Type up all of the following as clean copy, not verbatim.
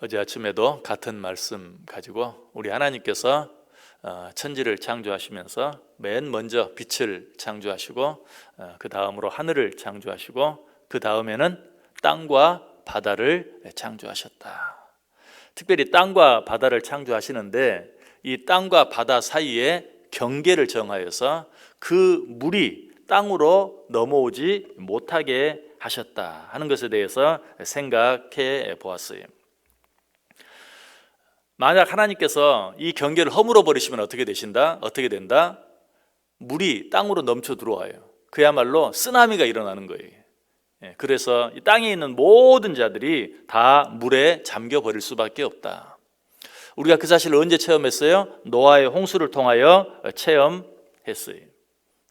어제 아침에도 같은 말씀 가지고 우리 하나님께서 천지를 창조하시면서 맨 먼저 빛을 창조하시고 그 다음으로 하늘을 창조하시고 그 다음에는 땅과 바다를 창조하셨다. 특별히 땅과 바다를 창조하시는데 이 땅과 바다 사이에 경계를 정하여서 그 물이 땅으로 넘어오지 못하게 하셨다 하는 것에 대해서 생각해 보았어요. 만약 하나님께서 이 경계를 허물어 버리시면 어떻게 되신다? 어떻게 된다? 물이 땅으로 넘쳐 들어와요. 그야말로 쓰나미가 일어나는 거예요. 그래서 이 땅에 있는 모든 자들이 다 물에 잠겨 버릴 수밖에 없다. 우리가 그 사실을 언제 체험했어요? 노아의 홍수를 통하여 체험했어요.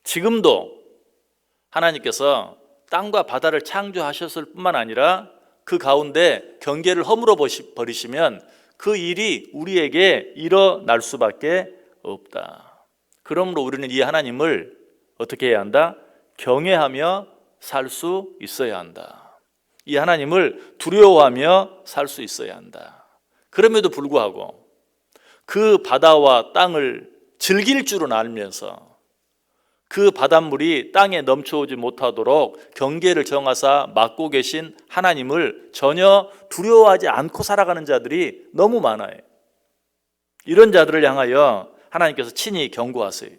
지금도 하나님께서 땅과 바다를 창조하셨을 뿐만 아니라 그 가운데 경계를 허물어 버리시면 그 일이 우리에게 일어날 수밖에 없다. 그러므로 우리는 이 하나님을 어떻게 해야 한다? 경외하며 살 수 있어야 한다. 이 하나님을 두려워하며 살 수 있어야 한다. 그럼에도 불구하고 그 바다와 땅을 즐길 줄은 알면서 그 바닷물이 땅에 넘쳐오지 못하도록 경계를 정하사 막고 계신 하나님을 전혀 두려워하지 않고 살아가는 자들이 너무 많아요. 이런 자들을 향하여 하나님께서 친히 경고하세요.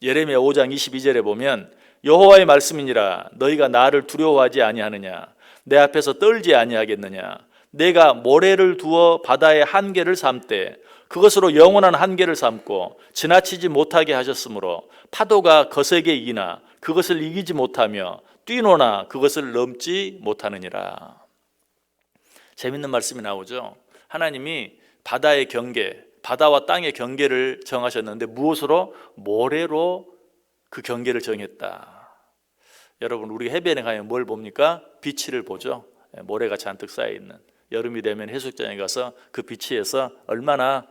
예레미야 5장 22절에 보면 여호와의 말씀이니라 너희가 나를 두려워하지 아니하느냐 내 앞에서 떨지 아니하겠느냐 내가 모래를 두어 바다의 한계를 삼되 그것으로 영원한 한계를 삼고 지나치지 못하게 하셨으므로 파도가 거세게 이기나 그것을 이기지 못하며 뛰노나 그것을 넘지 못하느니라. 재밌는 말씀이 나오죠. 하나님이 바다의 경계, 바다와 땅의 경계를 정하셨는데 무엇으로? 모래로 그 경계를 정했다. 여러분 우리 해변에 가면 뭘 봅니까? 비치를 보죠. 모래가 잔뜩 쌓여있는. 여름이 되면 해수욕장에 가서 그 비치에서 얼마나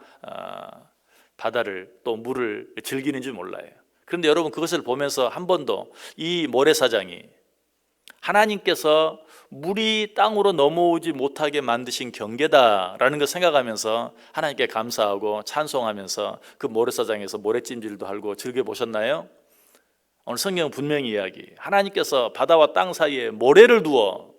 바다를 또 물을 즐기는지 몰라요. 그런데 여러분 그것을 보면서 한 번도 이 모래사장이 하나님께서 물이 땅으로 넘어오지 못하게 만드신 경계다라는 걸 생각하면서 하나님께 감사하고 찬송하면서 그 모래사장에서 모래찜질도 하고 즐겨보셨나요? 오늘 성경은 분명히 이야기 하나님께서 바다와 땅 사이에 모래를 두어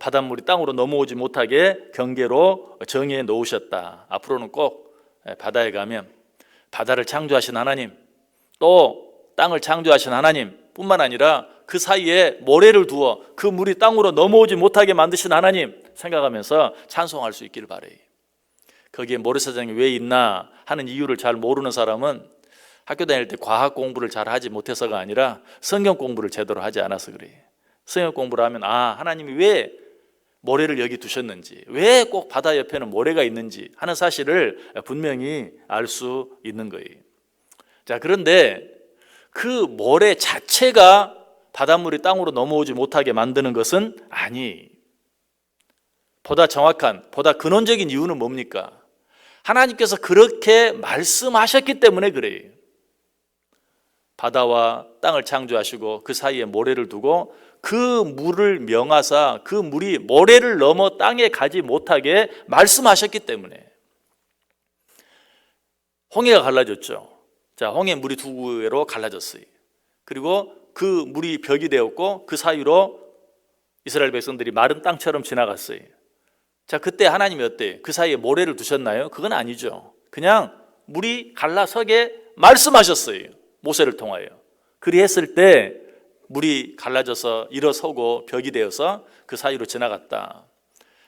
바닷물이 땅으로 넘어오지 못하게 경계로 정해 놓으셨다. 앞으로는 꼭 바다에 가면 바다를 창조하신 하나님 또 땅을 창조하신 하나님 뿐만 아니라 그 사이에 모래를 두어 그 물이 땅으로 넘어오지 못하게 만드신 하나님 생각하면서 찬송할 수 있기를 바라요. 거기에 모래사장이 왜 있나 하는 이유를 잘 모르는 사람은 학교 다닐 때 과학 공부를 잘 하지 못해서가 아니라 성경 공부를 제대로 하지 않아서 그래요. 성경 공부를 하면 하나님이 왜 모래를 여기 두셨는지 왜 꼭 바다 옆에는 모래가 있는지 하는 사실을 분명히 알 수 있는 거예요. 자, 그런데 그 모래 자체가 바닷물이 땅으로 넘어오지 못하게 만드는 것은 아니. 보다 정확한, 보다 근원적인 이유는 뭡니까? 하나님께서 그렇게 말씀하셨기 때문에 그래요. 바다와 땅을 창조하시고 그 사이에 모래를 두고 그 물을 명하사 그 물이 모래를 넘어 땅에 가지 못하게 말씀하셨기 때문에 홍해가 갈라졌죠. 자, 홍해 물이 두 구로 갈라졌어요. 그리고 그 물이 벽이 되었고 그 사이로 이스라엘 백성들이 마른 땅처럼 지나갔어요. 자, 그때 하나님이 어때요? 그 사이에 모래를 두셨나요? 그건 아니죠. 그냥 물이 갈라서게 말씀하셨어요. 모세를 통하여. 그리했을 때 물이 갈라져서 일어서고 벽이 되어서 그 사이로 지나갔다.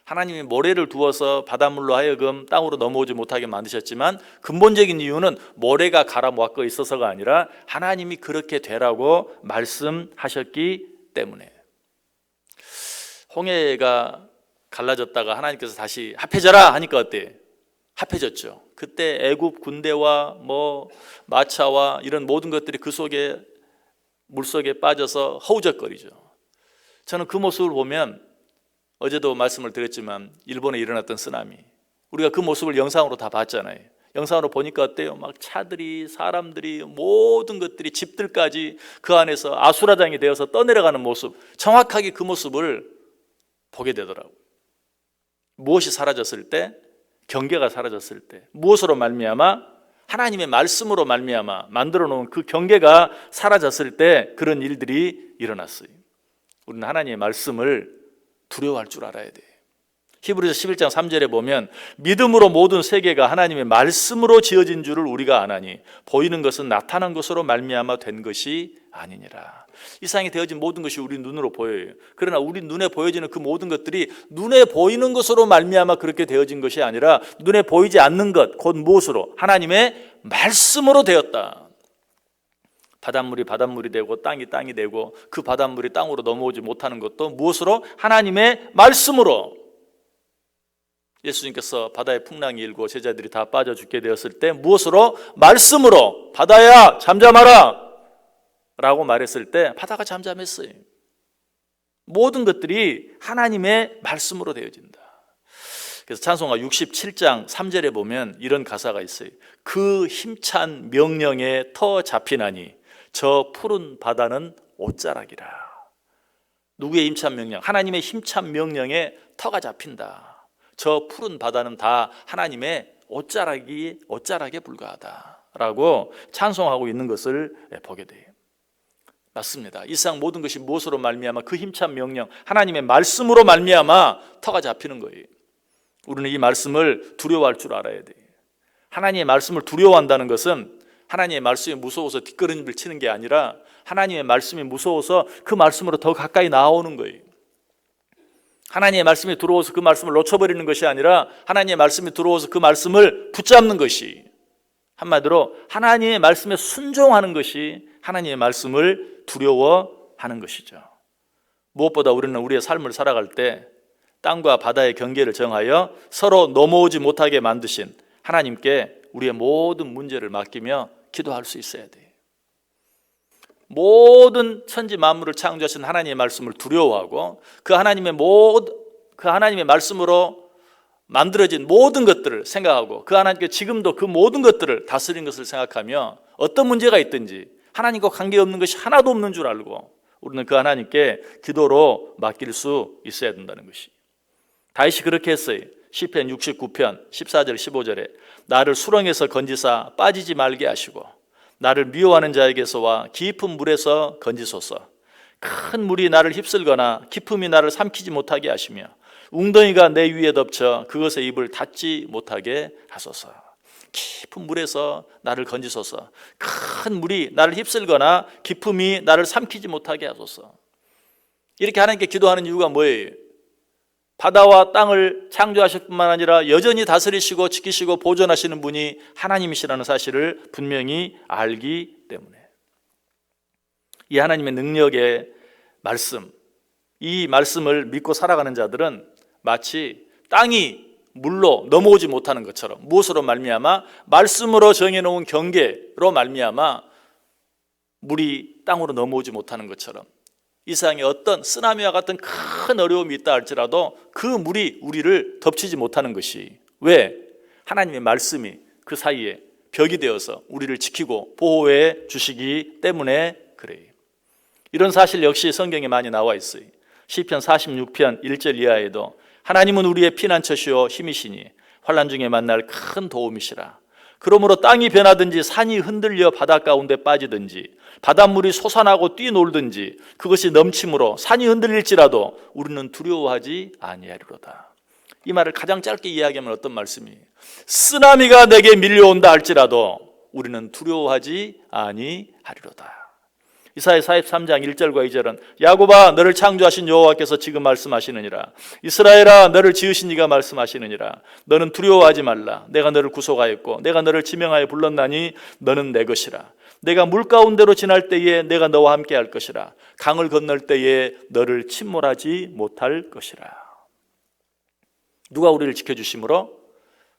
하나님이 모래를 두어서 바닷물로 하여금 땅으로 넘어오지 못하게 만드셨지만 근본적인 이유는 모래가 갈아모아져 있어서가 아니라 하나님이 그렇게 되라고 말씀하셨기 때문에. 홍해가 갈라졌다가 하나님께서 다시 합해져라 하니까 어때? 합해졌죠. 그때 애굽 군대와 마차와 이런 모든 것들이 그 속에 물속에 빠져서 허우적거리죠. 저는 그 모습을 보면 어제도 말씀을 드렸지만 일본에 일어났던 쓰나미 우리가 그 모습을 영상으로 다 봤잖아요. 영상으로 보니까 어때요? 막 차들이 사람들이 모든 것들이 집들까지 그 안에서 아수라장이 되어서 떠내려가는 모습 정확하게 그 모습을 보게 되더라고요. 무엇이 사라졌을 때? 경계가 사라졌을 때. 무엇으로 말미암아? 하나님의 말씀으로 말미암아 만들어 놓은 그 경계가 사라졌을 때 그런 일들이 일어났어요. 우리는 하나님의 말씀을 두려워할 줄 알아야 돼요. 히브리서 11장 3절에 보면 믿음으로 모든 세계가 하나님의 말씀으로 지어진 줄을 우리가 아나니 보이는 것은 나타난 것으로 말미암아 된 것이 아니니라. 이 세상에 되어진 모든 것이 우리 눈으로 보여요. 그러나 우리 눈에 보여지는 그 모든 것들이 눈에 보이는 것으로 말미암아 그렇게 되어진 것이 아니라 눈에 보이지 않는 것, 곧 무엇으로? 하나님의 말씀으로 되었다. 바닷물이 바닷물이 되고 땅이 땅이 되고 그 바닷물이 땅으로 넘어오지 못하는 것도 무엇으로? 하나님의 말씀으로. 예수님께서 바다에 풍랑이 일고 제자들이 다 빠져 죽게 되었을 때 무엇으로? 말씀으로. 바다야 잠잠하라 라고 말했을 때 바다가 잠잠했어요. 모든 것들이 하나님의 말씀으로 되어진다. 그래서 찬송가 67장 3절에 보면 이런 가사가 있어요. 그 힘찬 명령에 터 잡히나니 저 푸른 바다는 옷자락이라. 누구의 힘찬 명령? 하나님의 힘찬 명령에 터가 잡힌다. 저 푸른 바다는 다 하나님의 옷자락에 불과하다라고 찬송하고 있는 것을 보게 돼요. 맞습니다. 이 세상 모든 것이 무엇으로 말미암아? 그 힘찬 명령, 하나님의 말씀으로 말미암아 터가 잡히는 거예요. 우리는 이 말씀을 두려워할 줄 알아야 돼요. 하나님의 말씀을 두려워한다는 것은 하나님의 말씀이 무서워서 뒷걸음질 치는 게 아니라 하나님의 말씀이 무서워서 그 말씀으로 더 가까이 나아오는 거예요. 하나님의 말씀이 들어와서 그 말씀을 놓쳐버리는 것이 아니라 하나님의 말씀이 들어와서 그 말씀을 붙잡는 것이, 한마디로 하나님의 말씀에 순종하는 것이 하나님의 말씀을 두려워하는 것이죠. 무엇보다 우리는 우리의 삶을 살아갈 때 땅과 바다의 경계를 정하여 서로 넘어오지 못하게 만드신 하나님께 우리의 모든 문제를 맡기며 기도할 수 있어야 돼요. 모든 천지 만물을 창조하신 하나님의 말씀을 두려워하고 그 하나님의 말씀으로 만들어진 모든 것들을 생각하고 그 하나님께 지금도 그 모든 것들을 다스린 것을 생각하며 어떤 문제가 있든지 하나님과 관계없는 것이 하나도 없는 줄 알고 우리는 그 하나님께 기도로 맡길 수 있어야 된다는 것이. 다윗이 그렇게 했어요. 시편 69편 14절 15절에 나를 수렁에서 건지사 빠지지 말게 하시고 나를 미워하는 자에게서와 깊은 물에서 건지소서. 큰 물이 나를 휩쓸거나 깊음이 나를 삼키지 못하게 하시며 웅덩이가 내 위에 덮쳐 그것의 입을 닫지 못하게 하소서. 깊은 물에서 나를 건지소서. 큰 물이 나를 휩쓸거나 깊음이 나를 삼키지 못하게 하소서. 이렇게 하나님께 기도하는 이유가 뭐예요? 바다와 땅을 창조하실 뿐만 아니라 여전히 다스리시고 지키시고 보존하시는 분이 하나님이시라는 사실을 분명히 알기 때문에. 이 하나님의 능력의 말씀, 이 말씀을 믿고 살아가는 자들은 마치 땅이 물로 넘어오지 못하는 것처럼, 무엇으로 말미암아? 말씀으로 정해놓은 경계로 말미암아 물이 땅으로 넘어오지 못하는 것처럼 이 세상에 어떤 쓰나미와 같은 큰 어려움이 있다 할지라도 그 물이 우리를 덮치지 못하는 것이, 왜? 하나님의 말씀이 그 사이에 벽이 되어서 우리를 지키고 보호해 주시기 때문에 그래요. 이런 사실 역시 성경에 많이 나와 있어요. 시편 46편 1절 이하에도 하나님은 우리의 피난처시오 힘이시니 환난 중에 만날 큰 도움이시라. 그러므로 땅이 변하든지 산이 흔들려 바다 가운데 빠지든지 바닷물이 솟아나고 뛰놀든지 그것이 넘침으로 산이 흔들릴지라도 우리는 두려워하지 아니하리로다. 이 말을 가장 짧게 이야기하면 어떤 말씀이에요? 쓰나미가 내게 밀려온다 할지라도 우리는 두려워하지 아니하리로다. 이사야 43장 1절과 2절은 야곱아 너를 창조하신 여호와께서 지금 말씀하시느니라. 이스라엘아 너를 지으신 이가 말씀하시느니라. 너는 두려워하지 말라. 내가 너를 구속하였고 내가 너를 지명하여 불렀나니 너는 내 것이라. 내가 물 가운데로 지날 때에 내가 너와 함께 할 것이라. 강을 건널 때에 너를 침몰하지 못할 것이라. 누가 우리를 지켜주심으로?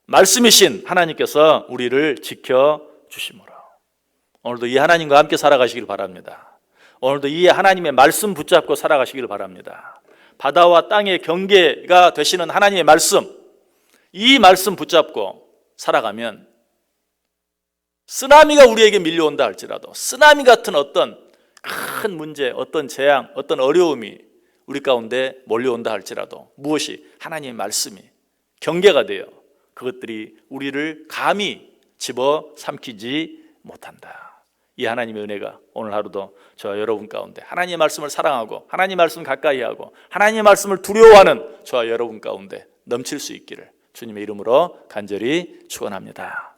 말씀이신 하나님께서 우리를 지켜주심으로. 오늘도 이 하나님과 함께 살아가시길 바랍니다. 오늘도 이 하나님의 말씀 붙잡고 살아가시길 바랍니다. 바다와 땅의 경계가 되시는 하나님의 말씀, 이 말씀 붙잡고 살아가면 쓰나미가 우리에게 밀려온다 할지라도, 쓰나미 같은 어떤 큰 문제, 어떤 재앙, 어떤 어려움이 우리 가운데 몰려온다 할지라도 무엇이? 하나님의 말씀이 경계가 돼요. 그것들이 우리를 감히 집어삼키지 못한다. 이 하나님의 은혜가 오늘 하루도 저와 여러분 가운데 하나님의 말씀을 사랑하고 하나님의 말씀 가까이 하고 하나님의 말씀을 두려워하는 저와 여러분 가운데 넘칠 수 있기를 주님의 이름으로 간절히 축원합니다.